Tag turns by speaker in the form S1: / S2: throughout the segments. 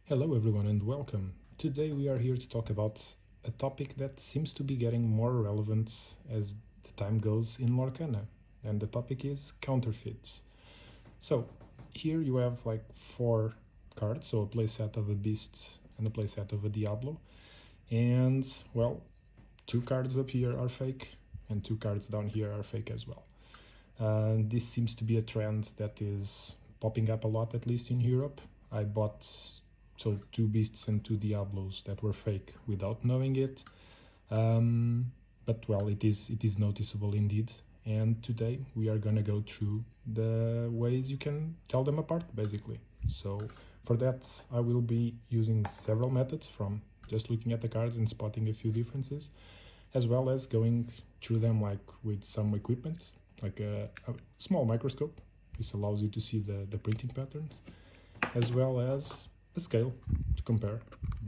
S1: Hello everyone and welcome. Today we are here to talk about a topic that seems to be getting more relevant as the time goes in Lorcana, and the topic is counterfeits. So here you have like 4 cards, so a playset of a beast and a playset of a Diablo, and well, 2 cards up here are fake and 2 cards down here are fake as well. This seems to be a trend that is popping up a lot, at least in Europe. I bought 2 beasts and 2 Diablos that were fake without knowing it, but well, it is noticeable indeed. And today we are gonna go through the ways you can tell them apart, basically. So for that I will be using several methods, from just looking at the cards and spotting a few differences, as well as going through them like with some equipment, like a small microscope. This allows you to see the printing patterns, as well as a scale to compare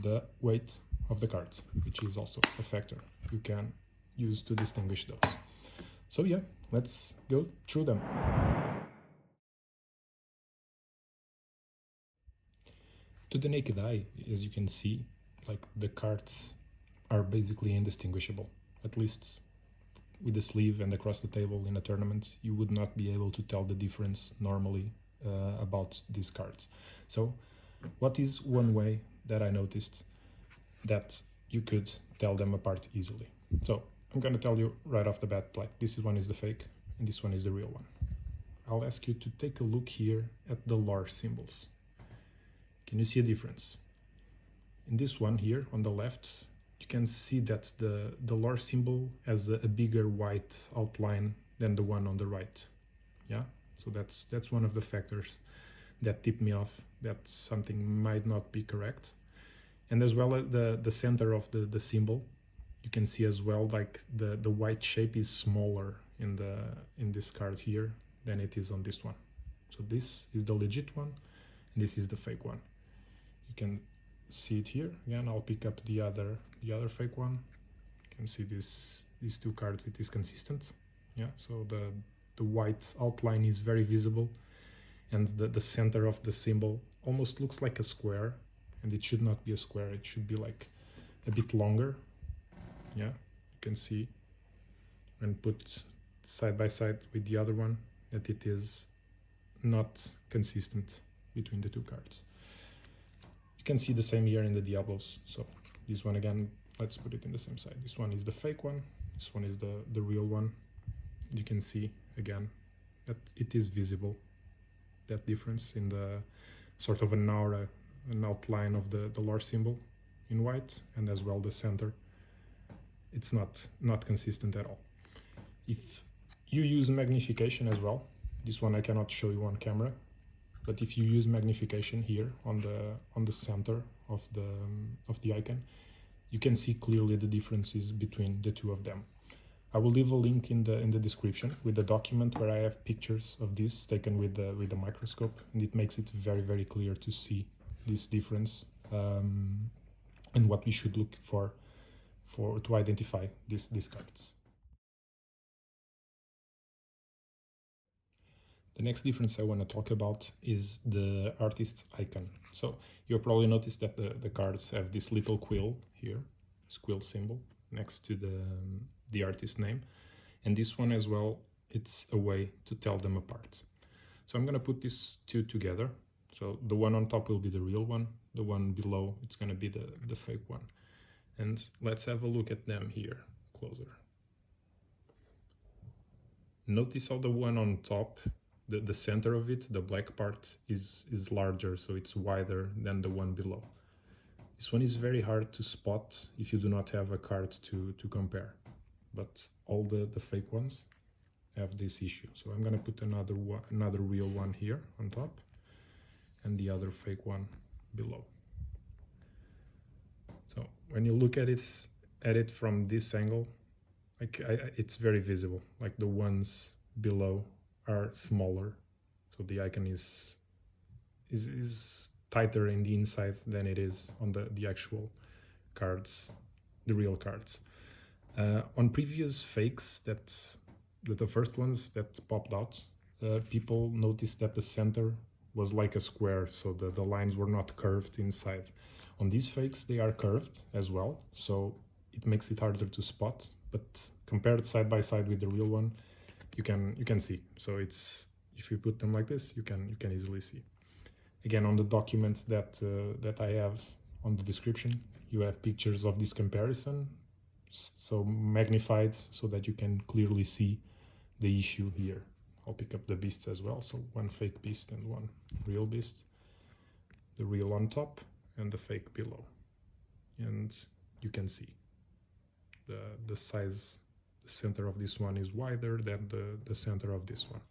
S1: the weight of the cards, which is also a factor you can use to distinguish those. So yeah, let's go through them. To the naked eye, as you can see, like the cards are basically indistinguishable. At least with the sleeve and across the table in a tournament, you would not be able to tell the difference normally about these cards. So what is one way that I noticed that you could tell them apart easily? So I'm going to tell you right off the bat, like this one is the fake and this one is the real one. I'll ask you to take a look here at the LOR symbols. Can you see a difference? In this one here on the left, you can see that the LOR symbol has a bigger white outline than the one on the right. Yeah, so that's one of the factors that tip me off that something might not be correct. And as well, the center of the symbol, you can see as well, like the white shape is smaller in this card here than it is on this one. So this is the legit one and this is the fake one. You can see it here. Again, I'll pick up the other fake one. You can see these 2 cards, it is consistent. Yeah, so the white outline is very visible, and the center of the symbol almost looks like a square, and it should not be a square, it should be like a bit longer. Yeah, you can see, and put side by side with the other one, that it is not consistent between the 2 cards. You can see the same here in the Diablos. So this one again, let's put it in the same side. This one is the fake one, this one is the real one. You can see again that it is visible, that difference in the sort of an aura, an outline of the LOR symbol in white, and as well the center. It's not consistent at all. If you use magnification as well, this one I cannot show you on camera, but if you use magnification here on the center of the icon, you can see clearly the differences between the 2 of them. I will leave a link in the description with the document where I have pictures of this taken with the microscope, and it makes it very clear to see this difference, and what we should look for to identify these cards. The next difference I want to talk about is the artist icon. So you'll probably notice that the cards have this little quill here, this quill symbol next to the artist name, and this one as well, it's a way to tell them apart. So I'm going to put these 2 together. So the one on top will be the real one, the one below it's going to be the fake one. And let's have a look at them here closer. Notice how the one on top, the center of it, the black part, is larger, so it's wider than the one below. This one is very hard to spot if you do not have a card to compare, but all the fake ones have this issue. So I'm going to put another real one here on top and the other fake one below. So when you look at it from this angle, it's very visible, like the ones below are smaller, so the icon is tighter in the inside than it is on the actual cards, the real cards. On previous fakes, the first ones that popped out, people noticed that the center was like a square, so the lines were not curved inside. On these fakes, they are curved as well, so it makes it harder to spot, but compared side by side with the real one, you can see. So it's, if you put them like this, you can easily see. Again, on the documents that I have on the description, you have pictures of this comparison, so magnified so that you can clearly see the issue here. I'll pick up the beasts as well, so one fake beast and one real beast. The real on top and the fake below. And you can see the size, the center of this one is wider than the center of this one.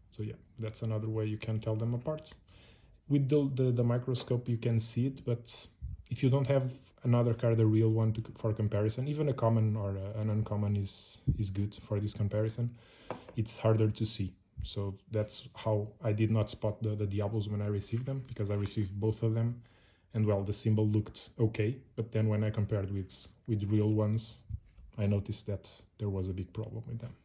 S1: So yeah, that's another way you can tell them apart. With the microscope you can see it, but if you don't have another card, a real one for comparison, even a common or an uncommon is good for this comparison, it's harder to see. So that's how I did not spot the Diablos when I received them, because I received both of them, and well, the symbol looked okay, but then when I compared with real ones, I noticed that there was a big problem with them.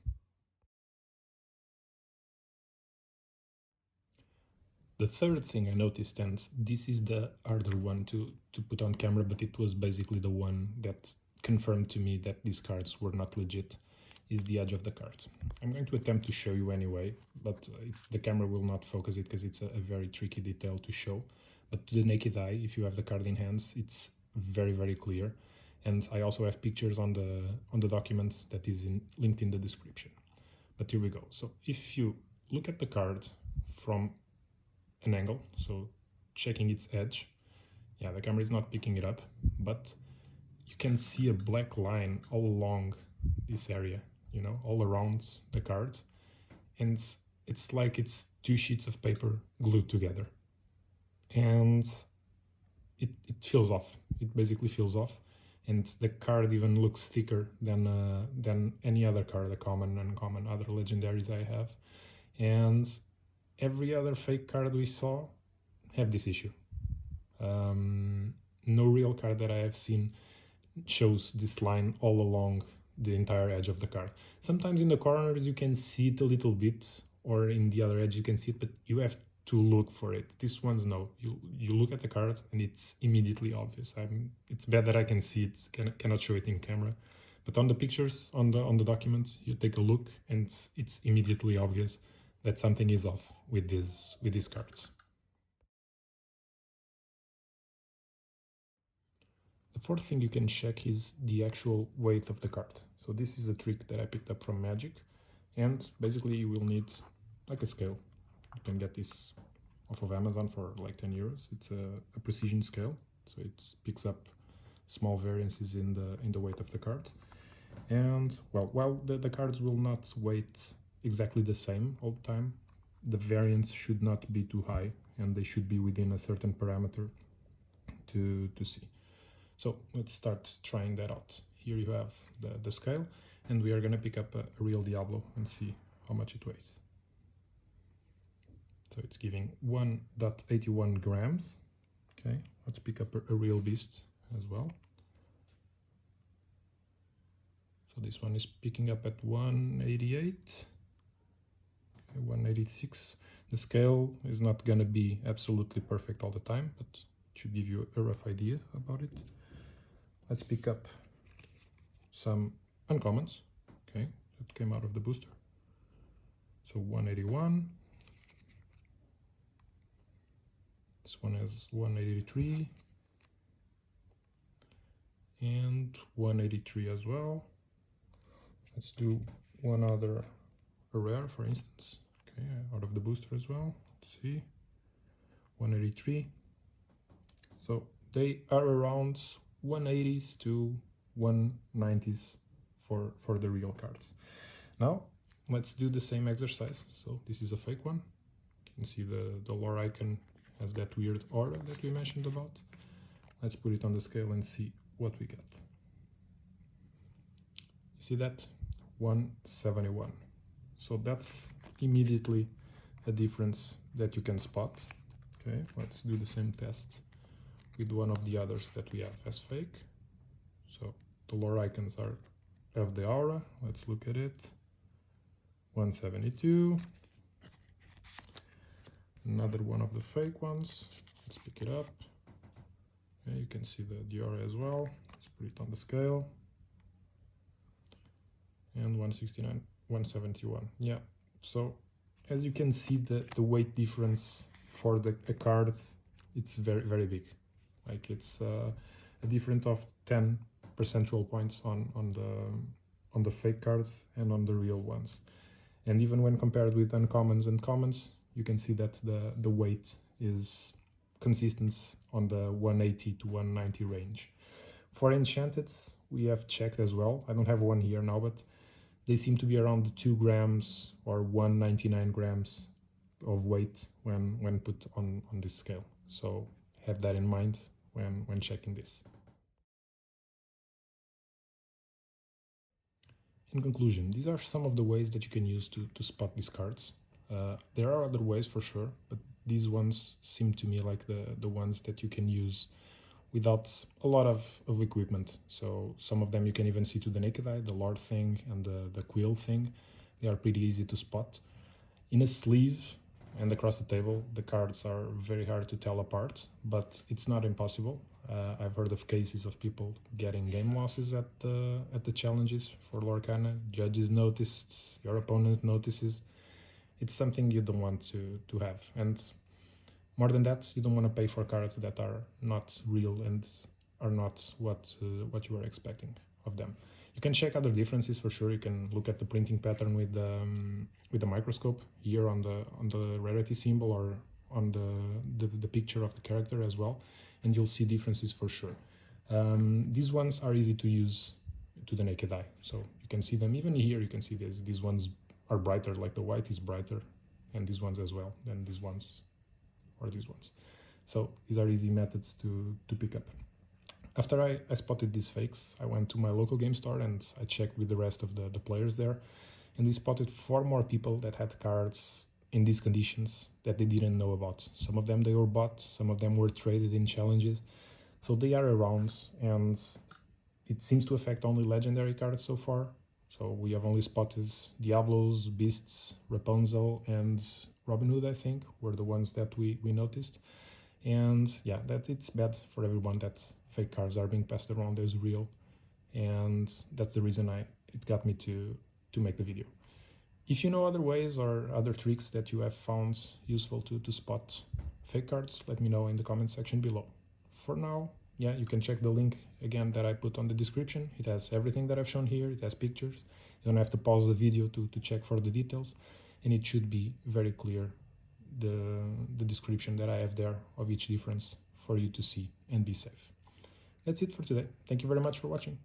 S1: The third thing I noticed, and this is the harder one to put on camera, but it was basically the one that confirmed to me that these cards were not legit, is the edge of the card. I'm going to attempt to show you anyway, but the camera will not focus it because it's a very tricky detail to show. But to the naked eye, if you have the card in hands, it's very clear. And I also have pictures on the document that is linked in the description. But here we go. So if you look at the card from an angle, so checking its edge, yeah, the camera is not picking it up, but you can see a black line all along this area, you know, all around the card, and it's like it's two sheets of paper glued together, and it feels off. It basically feels off, and the card even looks thicker than any other card, the common, uncommon, other legendaries I have. And every other fake card we saw have this issue. No real card that I have seen shows this line all along the entire edge of the card. Sometimes in the corners you can see it a little bit, or in the other edge you can see it, but you have to look for it. This one's no. You look at the card and it's immediately obvious. It's bad that I can see it, cannot show it in camera, but on the pictures, on the documents, you take a look and it's immediately obvious that something is off with these cards. The fourth thing you can check is the actual weight of the card. So this is a trick that I picked up from Magic, and basically you will need like a scale. You can get this off of Amazon for like 10 euros. It's a precision scale, so it picks up small variances in the weight of the card. And well, while the cards will not weight exactly the same all the time, the variance should not be too high, and they should be within a certain parameter to see. So let's start trying that out. Here you have the scale, and we are going to pick up a real Diablo and see how much it weighs. So it's giving 1.81 grams. Okay, let's pick up a real beast as well. So this one is picking up at 188, 186. The scale is not going to be absolutely perfect all the time, but it should give you a rough idea about it. Let's pick up some uncommons, okay, that came out of the booster. So 181, this one has 183, and 183 as well. Let's do one other rare, for instance, okay, out of the booster as well. Let's see, 183. So they are around 180s to 190s for the real cards. Now let's do the same exercise. So this is a fake one. You can see the lore icon has that weird aura that we mentioned about. Let's put it on the scale and see what we get. You see that? 171. So that's immediately a difference that you can spot. Okay, let's do the same test with one of the others that we have as fake. So the lore icons have the aura. Let's look at it. 172. another one of the fake ones. Let's pick it up. Yeah, you can see the DR as well. Let's put it on the scale. And 169, 171. Yeah, so as you can see, the weight difference for the cards, it's very big. Like it's a difference of 10 percentual points on the fake cards and on the real ones. And even when compared with uncommons and commons, you can see that the weight is consistent on the 180 to 190 range. For enchanted, we have checked as well. I don't have one here now, but they seem to be around the 2 grams or 199 grams of weight when put on this scale. So have that in mind when checking this. In conclusion, these are some of the ways that you can use to spot these cards. There are other ways for sure, but these ones seem to me like the ones that you can use without a lot of equipment. So some of them you can even see to the naked eye, the Lord thing and the Quill thing. They are pretty easy to spot. In a sleeve and across the table, the cards are very hard to tell apart, but it's not impossible. I've heard of cases of people getting game losses at the challenges for Lorcana. Judges noticed, your opponent notices. It's something you don't want to have. And more than that, you don't want to pay for cards that are not real and are not what you are expecting of them. You can check other differences for sure. You can look at the printing pattern with the microscope here on the rarity symbol or on the picture of the character as well, and you'll see differences for sure. These ones are easy to use to the naked eye, so you can see them. Even here you can see these ones are brighter, like the white is brighter, and these ones as well than these ones or these ones. So these are easy methods to pick up. After I spotted these fakes, I went to my local game store and I checked with the rest of the players there, and we spotted 4 more people that had cards in these conditions that they didn't know about. Some of them they were bought, some of them were traded in challenges, so they are around, and it seems to affect only legendary cards so far. So we have only spotted Diablos, Beasts, Rapunzel, and Robin Hood, I think, were the ones that we noticed. And yeah, that it's bad for everyone that fake cards are being passed around as real, and that's the reason it got me to make the video. If you know other ways or other tricks that you have found useful to spot fake cards, let me know in the comment section below. For now, yeah, you can check the link again that I put on the description. It has everything that I've shown here. It has pictures. You don't have to pause the video to check for the details, and it should be very clear, the description that I have there of each difference for you to see and be safe. That's it for today. Thank you very much for watching.